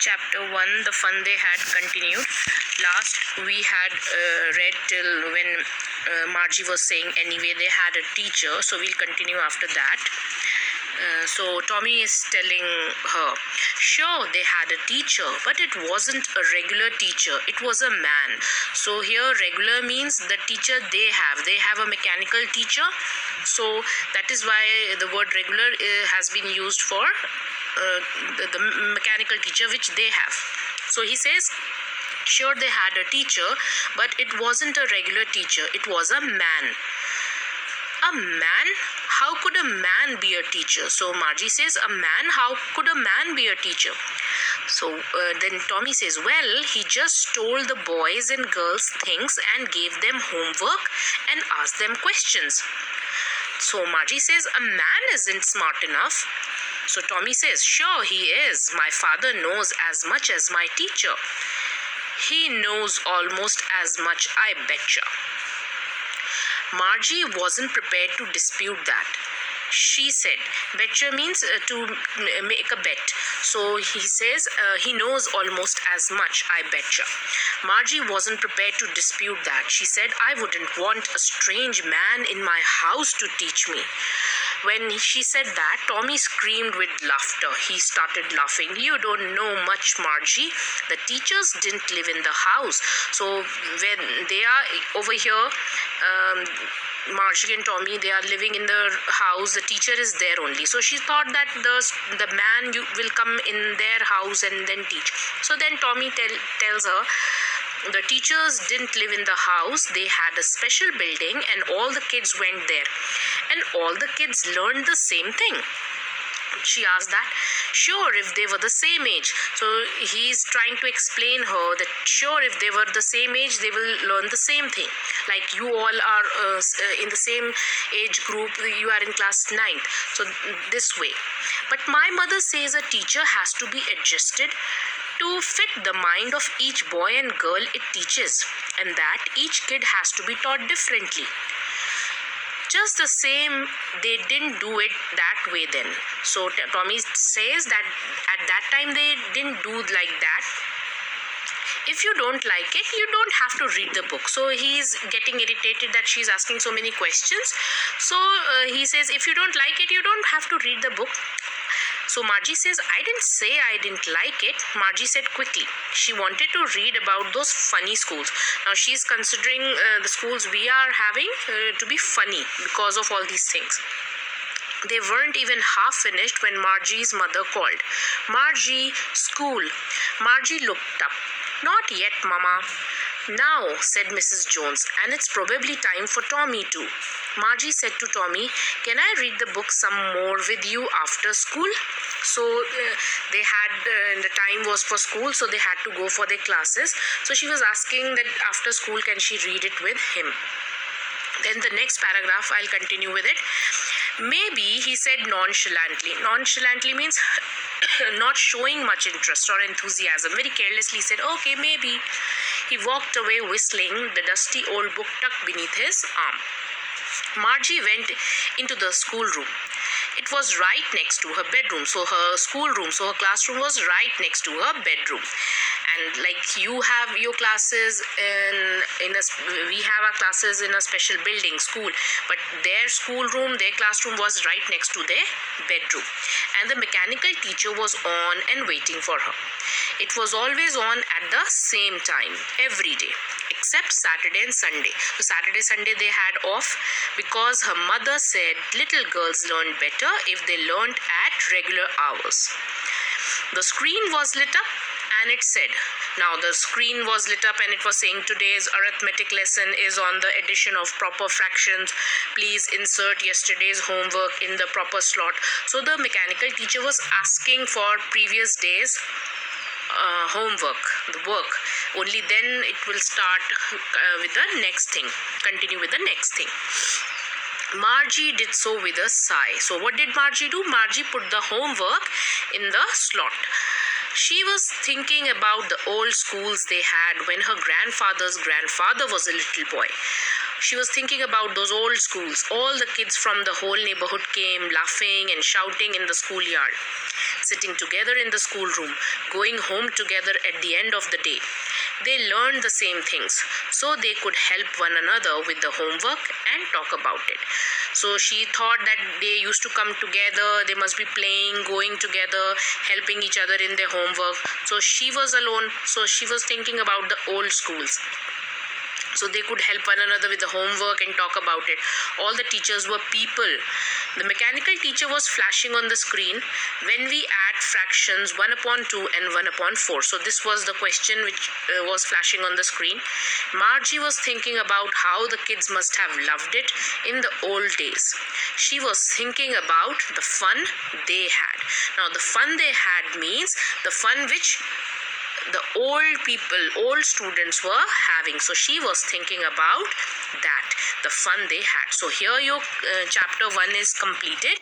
Chapter 1, the fun they had, continued. Last we had read till when Margie was saying anyway they had a teacher, so we'll continue after that. So Tommy is telling her, sure, they had a teacher, but it wasn't a regular teacher, it was a man. So here regular means the teacher they have a mechanical teacher, so that is why the word regular has been used for the mechanical teacher which they have. So he says, sure, they had a teacher, but it wasn't a regular teacher, it was a man. A man? How could a man be a teacher? So Margie says, a man? How could a man be a teacher? So then Tommy says, well, he just stole the boys and girls' things and gave them homework and asked them questions. So Margie says, a man isn't smart enough. So Tommy says, sure he is. My father knows as much as my teacher. He knows almost as much, I betcha. Margie wasn't prepared to dispute that. She said, betcha means to make a bet. So he says, he knows almost as much, I betcha. Margie wasn't prepared to dispute that. She said, I wouldn't want a strange man in my house to teach me. When she said that, Tommy screamed with laughter. He started laughing. You don't know much, Margie. The teachers didn't live in the house. So when they are over here, Margie and Tommy, they are living in the house. The teacher is there only. So she thought that the man will come in their house and then teach. So then Tommy tells her, the teachers didn't live in the house. They had a special building and all the kids went there. And all the kids learned the same thing. She asked that, sure, if they were the same age. So he's trying to explain her that, sure, if they were the same age, they will learn the same thing. Like you all are in the same age group, you are in class 9th. So this way. But my mother says a teacher has to be adjusted to fit the mind of each boy and girl it teaches, and that each kid has to be taught differently. Just the same, they didn't do it that way then. So Tommy says that at that time they didn't do like that. If you don't like it, you don't have to read the book. So he's getting irritated that she's asking so many questions. So he says, if you don't like it, you don't have to read the book. So Margie says, I didn't say I didn't like it. Margie said quickly. She wanted to read about those funny schools. Now she's considering the schools we are having to be funny because of all these things. They weren't even half finished when Margie's mother called. Margie, school. Margie looked up. Not yet, Mama. Now, said Mrs. Jones, and it's probably time for Tommy too. Margie said to Tommy, can I read the book some more with you after school? So they had, the time was for school, so they had to go for their classes. So she was asking that after school, can she read it with him? Then the next paragraph, I'll continue with it. Maybe, he said nonchalantly. Nonchalantly means not showing much interest or enthusiasm. Very carelessly said, okay, maybe. He walked away whistling, the dusty old book tucked beneath his arm. Margie went into the schoolroom. It was right next to her bedroom, so her schoolroom, so her classroom was right next to her bedroom. And like you have your classes we have our classes in a special building, school, but their schoolroom, their classroom was right next to their bedroom. And the mechanical teacher was on and waiting for her. It was always on at the same time, every day, except Saturday and Sunday. So Saturday, Sunday they had off because her mother said little girls learned better if they learned at regular hours. The screen was lit up and it said, now the screen was lit up and it was saying today's arithmetic lesson is on the addition of proper fractions. Please insert yesterday's homework in the proper slot. So the mechanical teacher was asking for previous days homework, the work. Only then it will start with the next thing, continue with the next thing. Margie did so with a sigh. So what did Margie do? Margie put the homework in the slot. She was thinking about the old schools they had when her grandfather's grandfather was a little boy. She was thinking about those old schools. All the kids from the whole neighborhood came laughing and shouting in the schoolyard. sitting together in the schoolroom, going home together at the end of the day. They learned the same things, so they could help one another with the homework and talk about it. So she thought that they used to come together, they must be playing, going together, helping each other in their homework. So she was alone, so she was thinking about the old schools. So they could help one another with the homework and talk about it. All the teachers were people. The mechanical teacher was flashing on the screen, when we add fractions 1 upon 2 and 1 upon 4. So this was the question which was flashing on the screen. Margie was thinking about how the kids must have loved it in the old days. She was thinking about the fun they had. Now the fun they had means the fun which the old students were having. So she was thinking about that, the fun they had. So here your chapter 1 is completed.